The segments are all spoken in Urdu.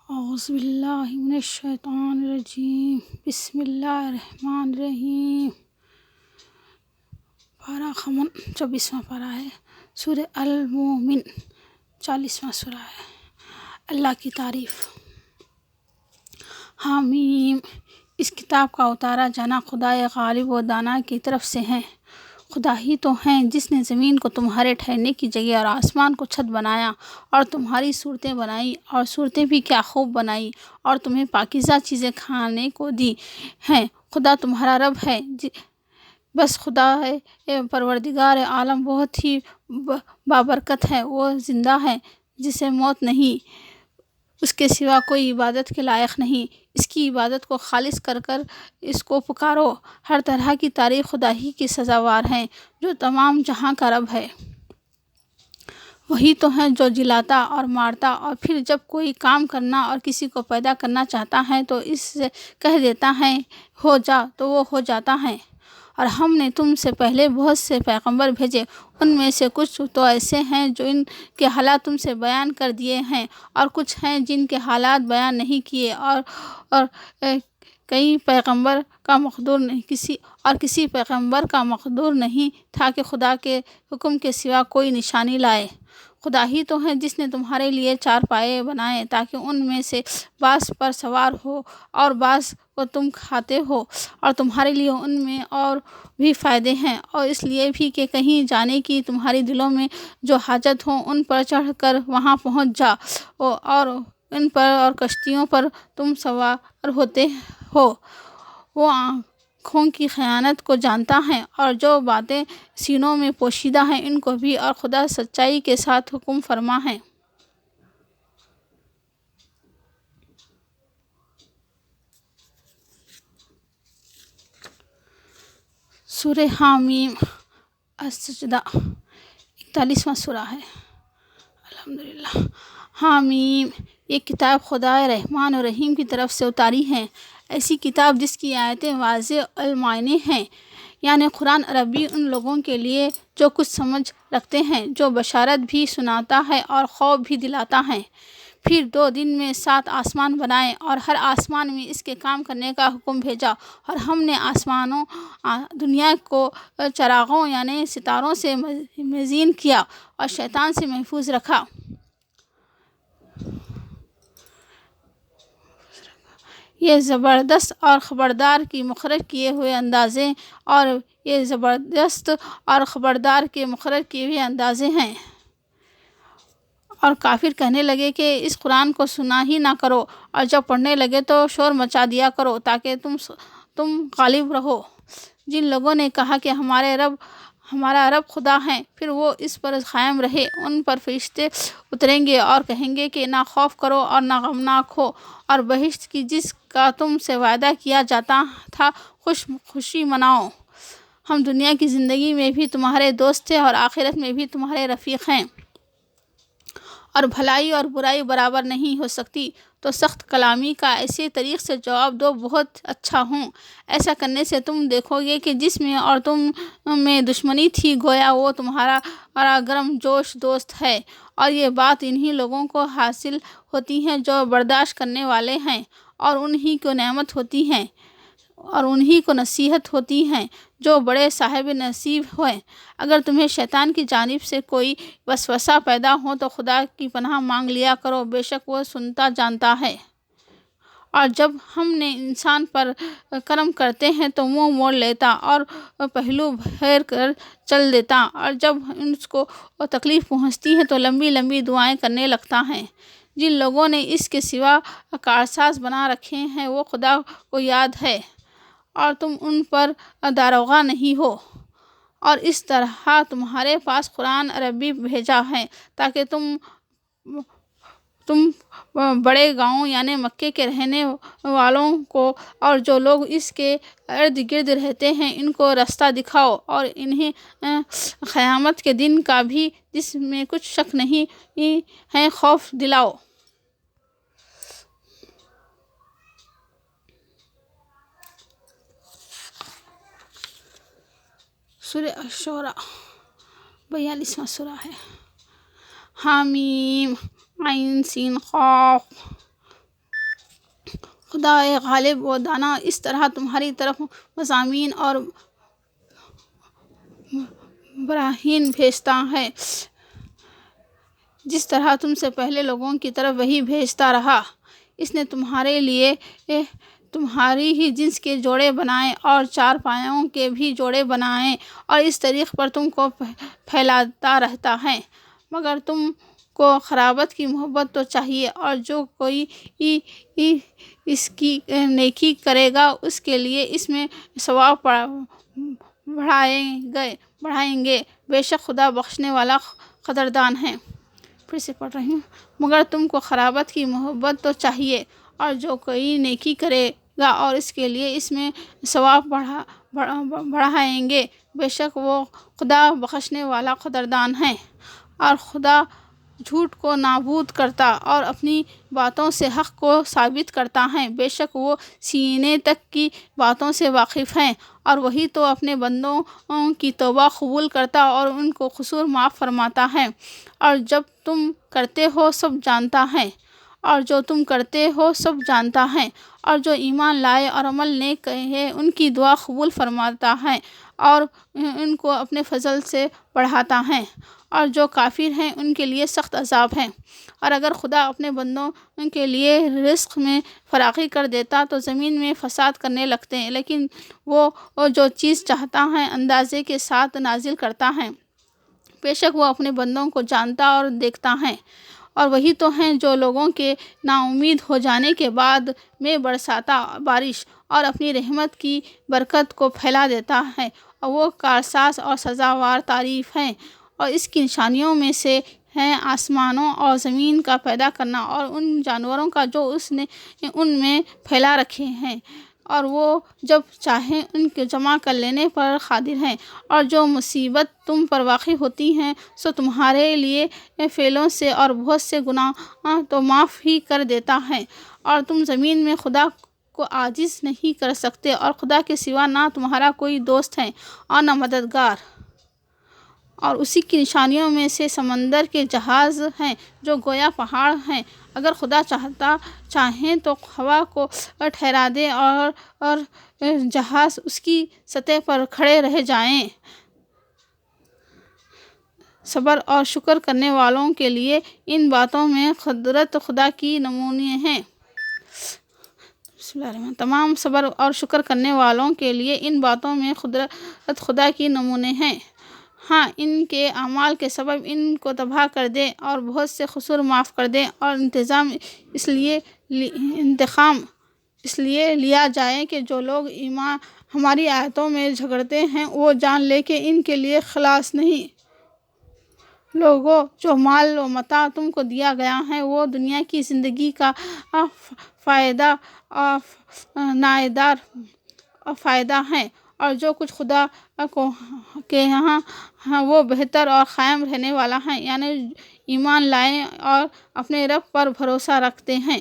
اعوذ باللہ من الشیطان الرجیم، بسم اللہ الرحمن الرحیم۔ پارہ خمن 24واں پارہ ہے۔ سورہ المومن 40واں سورہ ہے۔ اللہ کی تعریف۔ حامیم، اس کتاب کا اتارا جانا خدائے غالب و دانا کی طرف سے ہے۔ خدا ہی تو ہیں جس نے زمین کو تمہارے ٹھہرنے کی جگہ اور آسمان کو چھت بنایا، اور تمہاری صورتیں بنائی، اور صورتیں بھی کیا خوب بنائی، اور تمہیں پاکیزہ چیزیں کھانے کو دی ہیں۔ خدا تمہارا رب ہے، بس خدا ہے پروردگار عالم، بہت ہی بابرکت ہے۔ وہ زندہ ہے جسے موت نہیں، اس کے سوا کوئی عبادت کے لائق نہیں۔ اس کی عبادت کو خالص کر کر اس کو پکارو۔ ہر طرح کی تعریف خدا ہی کی سزاوار ہے جو تمام جہاں کا رب ہے۔ وہی تو ہے جو جلاتا اور مارتا، اور پھر جب کوئی کام کرنا اور کسی کو پیدا کرنا چاہتا ہے تو اس سے کہہ دیتا ہے ہو جا، تو وہ ہو جاتا ہے۔ اور ہم نے تم سے پہلے بہت سے پیغمبر بھیجے، ان میں سے کچھ تو ایسے ہیں جو ان کے حالات تم سے بیان کر دیے ہیں، اور کچھ ہیں جن کے حالات بیان نہیں کیے، اور کئی پیغمبر کا مقدور نہیں، کسی پیغمبر کا مقدور نہیں تھا کہ خدا کے حکم کے سوا کوئی نشانی لائے۔ خدا ہی تو ہے جس نے تمہارے لیے چار پائے بنائے تاکہ ان میں سے بعض پر سوار ہو اور بعض کو تم کھاتے ہو، اور تمہارے لیے ان میں اور بھی فائدے ہیں، اور اس لیے بھی کہ کہیں جانے کی تمہاری دلوں میں جو حاجت ہو ان پر چڑھ کر وہاں پہنچ جاؤ، اور ان پر اور کشتیوں پر تم سوار ہوتے ہو۔ وہ آنکھوں کی خیانت کو جانتا ہے اور جو باتیں سینوں میں پوشیدہ ہیں ان کو بھی، اور خدا سچائی کے ساتھ حکم فرما ہے۔ سورہ حامیم السجدہ 41واں سورہ ہے۔ الحمدللہ۔ حامیم، یہ کتاب خدائے رحمان و رحیم کی طرف سے اتاری ہے، ایسی کتاب جس کی آیتیں واضح المعانی ہیں، یعنی قرآن عربی ان لوگوں کے لیے جو کچھ سمجھ رکھتے ہیں، جو بشارت بھی سناتا ہے اور خوف بھی دلاتا ہے۔ پھر 2 دن میں 7 آسمان بنائے، اور ہر آسمان میں اس کے کام کرنے کا حکم بھیجا، اور ہم نے آسمانوں دنیا کو چراغوں یعنی ستاروں سے مزین کیا اور شیطان سے محفوظ رکھا۔ یہ زبردست اور خبردار کے مقرر کیے ہوئے اندازے ہیں۔ اور کافر کہنے لگے کہ اس قرآن کو سنا ہی نہ کرو، اور جب پڑھنے لگے تو شور مچا دیا کرو تاکہ تم غالب رہو۔ جن لوگوں نے کہا کہ ہمارا رب خدا ہے، پھر وہ اس پر قائم رہے، ان پر فرشتے اتریں گے اور کہیں گے کہ نہ خوف کرو اور نہ غمناک ہو، اور بہشت کی جس کا تم سے وعدہ کیا جاتا تھا خوشی مناؤ۔ ہم دنیا کی زندگی میں بھی تمہارے دوست تھے اور آخرت میں بھی تمہارے رفیق ہیں، اور بھلائی اور برائی برابر نہیں ہو سکتی، تو سخت کلامی کا ایسے طریق سے جواب دو بہت اچھا ہوں۔ ایسا کرنے سے تم دیکھو گے کہ جس میں اور تم میں دشمنی تھی، گویا وہ تمہارا گرم جوش دوست ہے، اور یہ بات انہی لوگوں کو حاصل ہوتی ہے جو برداشت کرنے والے ہیں، اور انہی کو نعمت ہوتی ہے اور انہی کو نصیحت ہوتی ہے جو بڑے صاحب نصیب ہیں۔ اگر تمہیں شیطان کی جانب سے کوئی وسوسہ پیدا ہو تو خدا کی پناہ مانگ لیا کرو، بے شک وہ سنتا جانتا ہے۔ اور جب ہم نے انسان پر کرم کرتے ہیں تو منہ موڑ لیتا اور پہلو پھیر کر چل دیتا، اور جب اس کو تکلیف پہنچتی ہے تو لمبی لمبی دعائیں کرنے لگتا ہے۔ جن لوگوں نے اس کے سوا کارساز بنا رکھے ہیں وہ خدا کو یاد ہے، اور تم ان پر داروغہ نہیں ہو۔ اور اس طرح تمہارے پاس قرآن عربی بھیجا ہے تاکہ تم بڑے گاؤں یعنی مکے کے رہنے والوں کو اور جو لوگ اس کے ارد گرد رہتے ہیں ان کو رستہ دکھاؤ، اور انہیں قیامت کے دن کا بھی جس میں کچھ شک نہیں ہے خوف دلاؤ۔ سورہ الشورى 42واں سورہ ہے۔ حامیم عین سین قاف خدا غالب و دانا اس طرح تمہاری طرف مضامین اور براہین بھیجتا ہے جس طرح تم سے پہلے لوگوں کی طرف وہی بھیجتا رہا۔ اس نے تمہارے لیے تمہاری ہی جنس کے جوڑے بنائے اور چار پایوں کے بھی جوڑے بنائے اور اس طریق پر تم کو پھیلاتا رہتا ہے۔ مگر تم کو خرابت کی محبت تو چاہیے، اور جو کوئی اس کی نیکی کرے گا اس کے لیے اس میں ثواب بڑھائیں گے، بے شک خدا بخشنے والا قدردان ہے۔ پھر سے پڑھ رہی ہوں۔ مگر تم کو خرابت کی محبت تو چاہیے، اور جو کوئی نیکی کرے گا اور اس کے لیے اس میں ثواب بڑھائیں گے، بے شک وہ خدا بخشنے والا قدردان ہے۔ اور خدا جھوٹ کو نابود کرتا اور اپنی باتوں سے حق کو ثابت کرتا ہے، بے شک وہ سینے تک کی باتوں سے واقف ہے، اور وہی تو اپنے بندوں کی توبہ قبول کرتا اور ان کو قصور معاف فرماتا ہے، اور جب تم کرتے ہو سب جانتا ہے، اور جو تم کرتے ہو سب جانتا ہے، اور جو ایمان لائے اور عمل نیک کرے ان کی دعا قبول فرماتا ہے اور ان کو اپنے فضل سے بڑھاتا ہے، اور جو کافر ہیں ان کے لیے سخت عذاب ہے۔ اور اگر خدا اپنے بندوں کے لیے رزق میں فراخی کر دیتا تو زمین میں فساد کرنے لگتے ہیں، لیکن وہ جو چیز چاہتا ہے اندازے کے ساتھ نازل کرتا ہے، بے شک وہ اپنے بندوں کو جانتا اور دیکھتا ہے۔ اور وہی تو ہیں جو لوگوں کے نا امید ہو جانے کے بعد میں برساتا بارش اور اپنی رحمت کی برکت کو پھیلا دیتا ہے، اور وہ کارساز اور سزاوار تعریف ہے۔ اور اس کی نشانیوں میں سے ہے آسمانوں اور زمین کا پیدا کرنا اور ان جانوروں کا جو اس نے ان میں پھیلا رکھے ہیں، اور وہ جب چاہیں ان کے جمع کر لینے پر قادر ہیں، اور جو مصیبت تم پر واقع ہوتی ہیں سو تمہارے لیے فعلوں سے اور بہت سے گناہ تو معاف ہی کر دیتا ہے، اور تم زمین میں خدا کو عاجز نہیں کر سکتے، اور خدا کے سوا نہ تمہارا کوئی دوست ہے اور نہ مددگار۔ اور اسی کی نشانیوں میں سے سمندر کے جہاز ہیں جو گویا پہاڑ ہیں، اگر خدا چاہیں تو ہوا کو ٹھہرا دے اور جہاز اس کی سطح پر کھڑے رہ جائیں۔ صبر اور شکر کرنے والوں کے لیے ان باتوں میں قدرت خدا کی نمونے ہیں۔ تمام صبر اور شکر کرنے والوں کے لیے ان باتوں میں قدرت خدا کی نمونے ہیں۔ ہاں، ان کے اعمال کے سبب ان کو تباہ کر دے اور بہت سے قصور معاف کر دے، اور انتقام اس لیے لیا جائے کہ جو لوگ ہماری آیتوں میں جھگڑتے ہیں وہ جان لے کہ ان کے لیے خلاص نہیں۔ لوگوں، جو مال و متاع تم کو دیا گیا ہے وہ دنیا کی زندگی کا فائدہ نائدار فائدہ ہے، اور جو کچھ خدا کے یہاں وہ بہتر اور قائم رہنے والا ہے، یعنی ایمان لائے اور اپنے رب پر بھروسہ رکھتے ہیں۔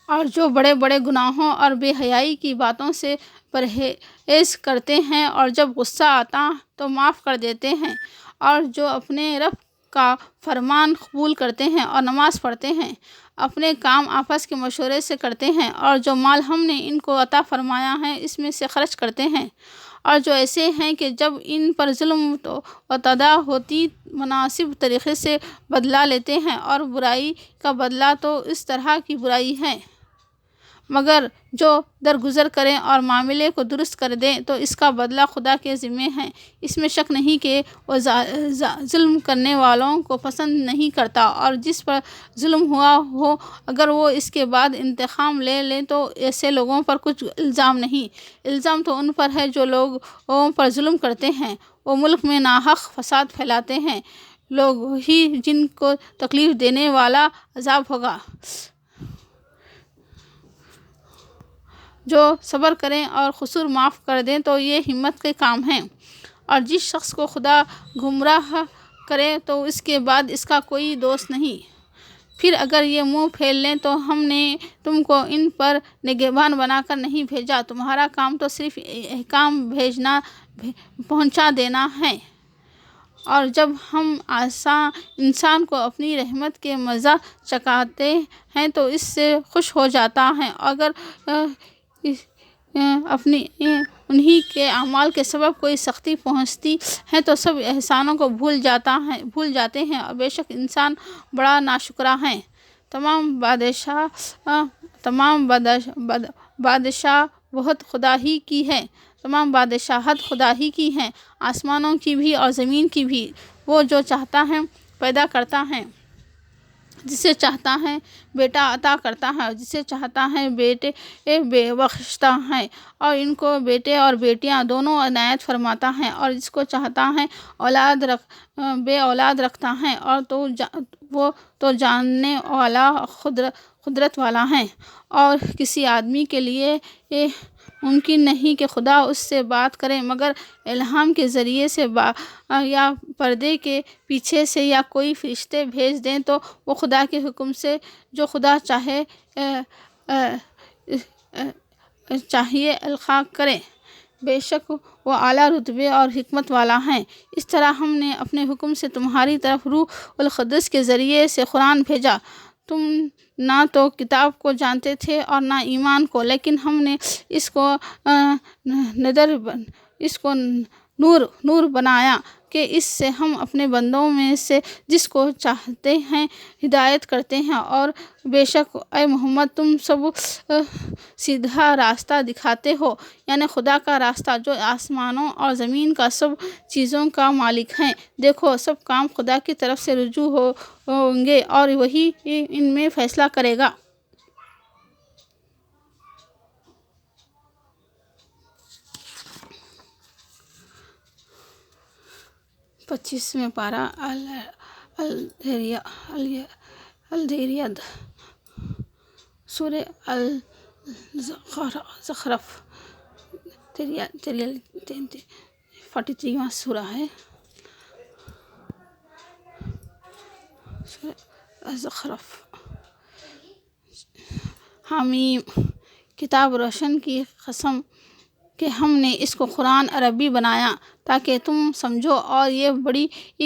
اور جو بڑے بڑے گناہوں اور بے حیائی کی باتوں سے پرہیز کرتے ہیں اور جب غصہ آتا تو معاف کر دیتے ہیں، اور جو اپنے رب کا فرمان قبول کرتے ہیں اور نماز پڑھتے ہیں، اپنے کام آپس کے مشورے سے کرتے ہیں، اور جو مال ہم نے ان کو عطا فرمایا ہے اس میں سے خرچ کرتے ہیں، اور جو ایسے ہیں کہ جب ان پر ظلم و تعدی ہوتی مناسب طریقے سے بدلہ لیتے ہیں، اور برائی کا بدلہ تو اس طرح کی برائی ہے، مگر جو درگزر کریں اور معاملے کو درست کر دیں تو اس کا بدلہ خدا کے ذمہ ہے۔ اس میں شک نہیں کہ وہ ظلم کرنے والوں کو پسند نہیں کرتا، اور جس پر ظلم ہوا ہو اگر وہ اس کے بعد انتقام لے لیں تو ایسے لوگوں پر کچھ الزام نہیں۔ الزام تو ان پر ہے جو لوگوں پر ظلم کرتے ہیں، وہ ملک میں ناحق فساد پھیلاتے ہیں، لوگ ہی جن کو تکلیف دینے والا عذاب ہوگا۔ جو صبر کریں اور قصور معاف کر دیں تو یہ ہمت کے کام ہیں، اور جس شخص کو خدا گمراہ کرے تو اس کے بعد اس کا کوئی دوست نہیں۔ پھر اگر یہ منہ پھیر لیں تو ہم نے تم کو ان پر نگہبان بنا کر نہیں بھیجا، تمہارا کام تو صرف احکام پہنچا دینا ہے، اور جب ہم انسان کو اپنی رحمت کے مزہ چکھاتے ہیں تو اس سے خوش ہو جاتا ہے، اگر اپنی انہی کے اعمال کے سبب کوئی سختی پہنچتی ہے تو سب احسانوں کو بھول جاتے ہیں، اور بے شک انسان بڑا ناشکرا ہے۔ تمام بادشاہ بہت خدا ہی کی ہے، تمام بادشاہت خدا ہی کی ہے، آسمانوں کی بھی اور زمین کی بھی۔ وہ جو چاہتا ہے پیدا کرتا ہے، جسے چاہتا ہے بیٹا عطا کرتا ہے، اور جسے چاہتا ہے بیٹے بخشتا ہے، اور ان کو بیٹے اور بیٹیاں دونوں عنایت فرماتا ہے، اور جس کو چاہتا ہے بے اولاد رکھتا ہے، اور وہ تو جاننے والا قدرت والا ہے، اور کسی آدمی کے لیے ممکن نہیں کہ خدا اس سے بات کرے مگر الہام کے ذریعے سے، یا پردے کے پیچھے سے، یا کوئی فرشتے بھیج دیں تو وہ خدا کے حکم سے جو خدا چاہیے القاء کرے۔ بے شک وہ اعلیٰ رتبے اور حکمت والا ہے۔ اس طرح ہم نے اپنے حکم سے تمہاری طرف روح القدس کے ذریعے سے قرآن بھیجا۔ تم نہ تو کتاب کو جانتے تھے اور نہ ایمان کو، لیکن ہم نے اس کو نور بنایا کہ اس سے ہم اپنے بندوں میں سے جس کو چاہتے ہیں ہدایت کرتے ہیں، اور بے شک اے محمد تم سب سیدھا راستہ دکھاتے ہو، یعنی خدا کا راستہ جو آسمانوں اور زمین کا سب چیزوں کا مالک ہے۔ دیکھو سب کام خدا کی طرف سے رجوع ہوں گے اور وہی ان میں فیصلہ کرے گا۔ 25واں پارہ الذریات، سورہ الزخرف 43واں سورہ ہے۔ سورہ الزخرف۔ حامیم، کتاب روشن کی قسم کہ ہم نے اس کو قرآن عربی بنایا تاکہ تم سمجھو، اور یہ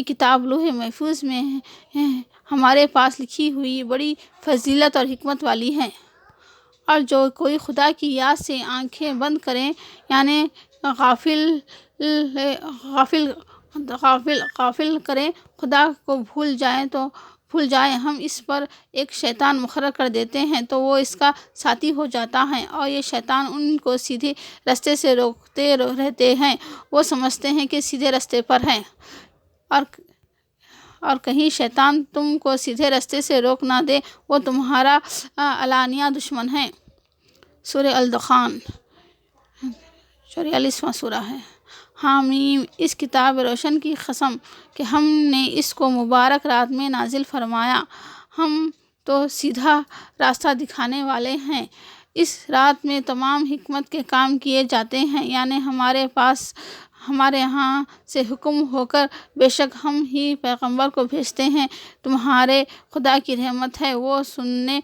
کتاب لوح محفوظ میں ہمارے پاس لکھی ہوئی بڑی فضیلت اور حکمت والی ہے۔ اور جو کوئی خدا کی یاد سے آنکھیں بند کرے، یعنی غافل کرے، خدا کو بھول جائے، ہم اس پر ایک شیطان مقرر کر دیتے ہیں تو وہ اس کا ساتھی ہو جاتا ہے، اور یہ شیطان ان کو سیدھے راستے سے روکتے رہتے ہیں۔ وہ سمجھتے ہیں کہ سیدھے راستے پر ہیں، اور کہیں شیطان تم کو سیدھے راستے سے روک نہ دے، وہ تمہارا علانیہ دشمن ہے۔ سورہ الدخان 44واں سورہ ہے۔ حامیم، اس کتاب روشن کی قسم کہ ہم نے اس کو مبارک رات میں نازل فرمایا، ہم تو سیدھا راستہ دکھانے والے ہیں۔ اس رات میں تمام حکمت کے کام کیے جاتے ہیں، یعنی ہمارے ہاں سے حکم ہو کر، بے شک ہم ہی پیغمبر کو بھیجتے ہیں۔ تمہارے خدا کی رحمت ہے، وہ سننے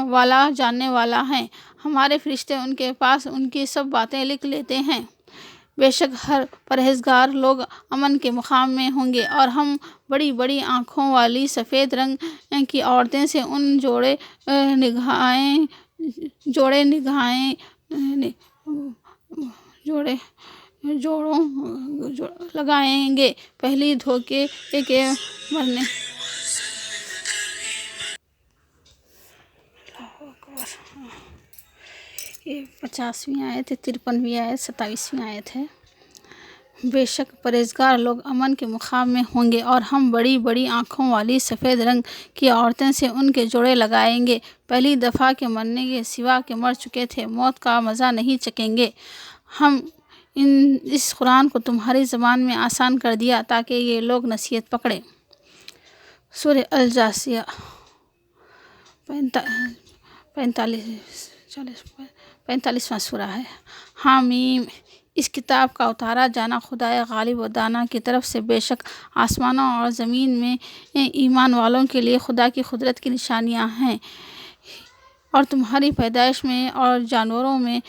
والا جاننے والا ہے۔ ہمارے فرشتے ان کے پاس ان کی سب باتیں لکھ لیتے ہیں۔ بے شک ہر پرہیزگار لوگ امن کے مقام میں ہوں گے، اور ہم بڑی بڑی آنکھوں والی سفید رنگ کی عورتیں سے ان جوڑے لگائیں گے پہلی دھوکے کے مرنے۔ یہ 50ویں آیت ہے، 53ویں آیت، 27ویں آیت ہے۔ بے شک پرہیزگار لوگ امن کے مقام میں ہوں گے، اور ہم بڑی بڑی آنکھوں والی سفید رنگ کی عورتیں سے ان کے جوڑے لگائیں گے پہلی دفعہ کے مرنے کے سوا کہ مر چکے تھے، موت کا مزہ نہیں چکھیں گے۔ ہم اس قرآن کو تمہاری زبان میں آسان کر دیا تاکہ یہ لوگ نصیحت پکڑیں۔ سورہ الجاثیہ 45واں سورہ ہے۔ حامیم، اس کتاب کا اتارا جانا خدائے غالب و دانا کی طرف سے، بے شک آسمانوں اور زمین میں ایمان والوں کے لیے خدا کی قدرت کی نشانیاں ہیں، اور تمہاری پیدائش میں اور جانوروں میں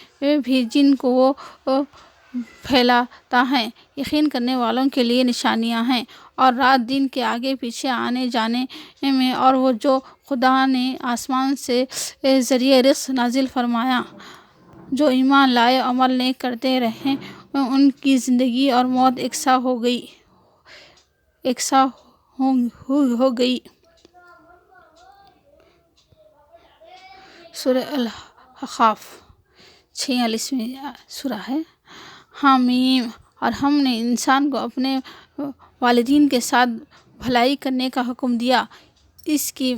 بھی جن کو وہ پھیلاتا ہے۔ یقین کرنے والوں کے لیے نشانیاں ہیں اور رات دن کے آگے پیچھے آنے جانے میں، اور وہ جو خدا نے آسمان سے ذریعہ رزق نازل فرمایا، جو ایمان لائے عمل نیک کرتے رہے، ان کی زندگی اور موت یکساں ہو گئی۔ سورہ الاحقاف 46ویں سورہ ہے۔ حامیم۔ اور ہم نے انسان کو اپنے والدین کے ساتھ بھلائی کرنے کا حکم دیا۔ اس کی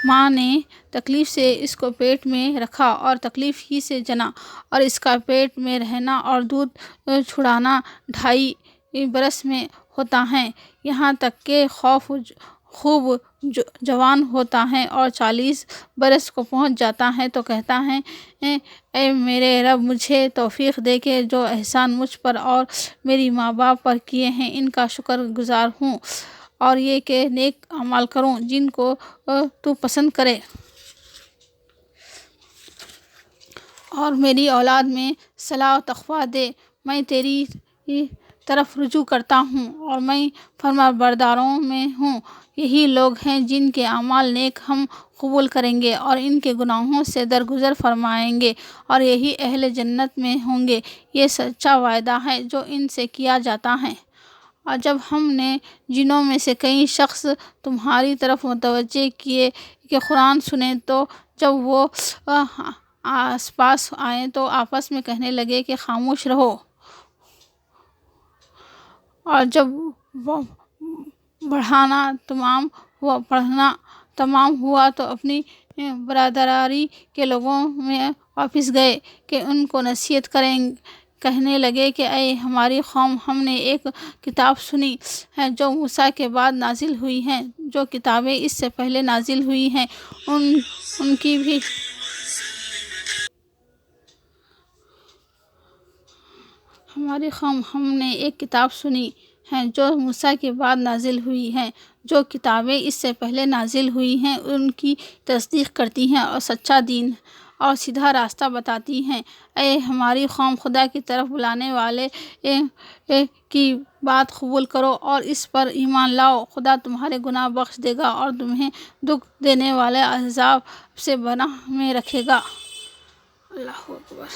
ماں نے تکلیف سے اس کو پیٹ میں رکھا اور تکلیف ہی سے جنا، اور اس کا پیٹ میں رہنا اور دودھ چھڑانا 2.5 برس میں ہوتا ہے، یہاں تک کہ خوب جوان ہوتا ہے اور 40 برس کو پہنچ جاتا ہے تو کہتا ہے، اے میرے رب، مجھے توفیق دے کہ جو احسان مجھ پر اور میری ماں باپ پر کیے ہیں ان کا شکر گزار ہوں، اور یہ کہ نیک اعمال کروں جن کو تو پسند کرے، اور میری اولاد میں صلاح و تقویٰ دے۔ میں تیری طرف رجوع کرتا ہوں اور میں فرمانبرداروں میں ہوں۔ یہی لوگ ہیں جن کے اعمال نیک ہم قبول کریں گے اور ان کے گناہوں سے درگزر فرمائیں گے، اور یہی اہل جنت میں ہوں گے۔ یہ سچا وعدہ ہے جو ان سے کیا جاتا ہے۔ اور جب ہم نے جنوں میں سے کئی شخص تمہاری طرف متوجہ کیے کہ قرآن سنیں، تو جب وہ پاس آئے تو آپس میں کہنے لگے کہ خاموش رہو، اور جب پڑھنا تمام ہوا تو اپنی برادری کے لوگوں میں واپس گئے کہ ان کو نصیحت کریں، کہنے لگے کہ اے ہماری قوم، ہم نے ایک کتاب سنی ہے جو موسیٰ کے بعد نازل ہوئی ہے، جو کتابیں اس سے پہلے نازل ہوئی ہیں ان کی بھی ہماری قوم، ہم نے ایک کتاب سنی ہے جو موسیٰ کے بعد نازل ہوئی ہے، جو کتابیں اس سے پہلے نازل ہوئی ہیں ان کی تصدیق کرتی ہیں اور سچا دین اور سیدھا راستہ بتاتی ہیں۔ اے ہماری قوم، خدا کی طرف بلانے والے کی بات قبول کرو اور اس پر ایمان لاؤ، خدا تمہارے گناہ بخش دے گا اور تمہیں دکھ دینے والے عذاب سے پناہ میں رکھے گا۔ اللہ اکبر۔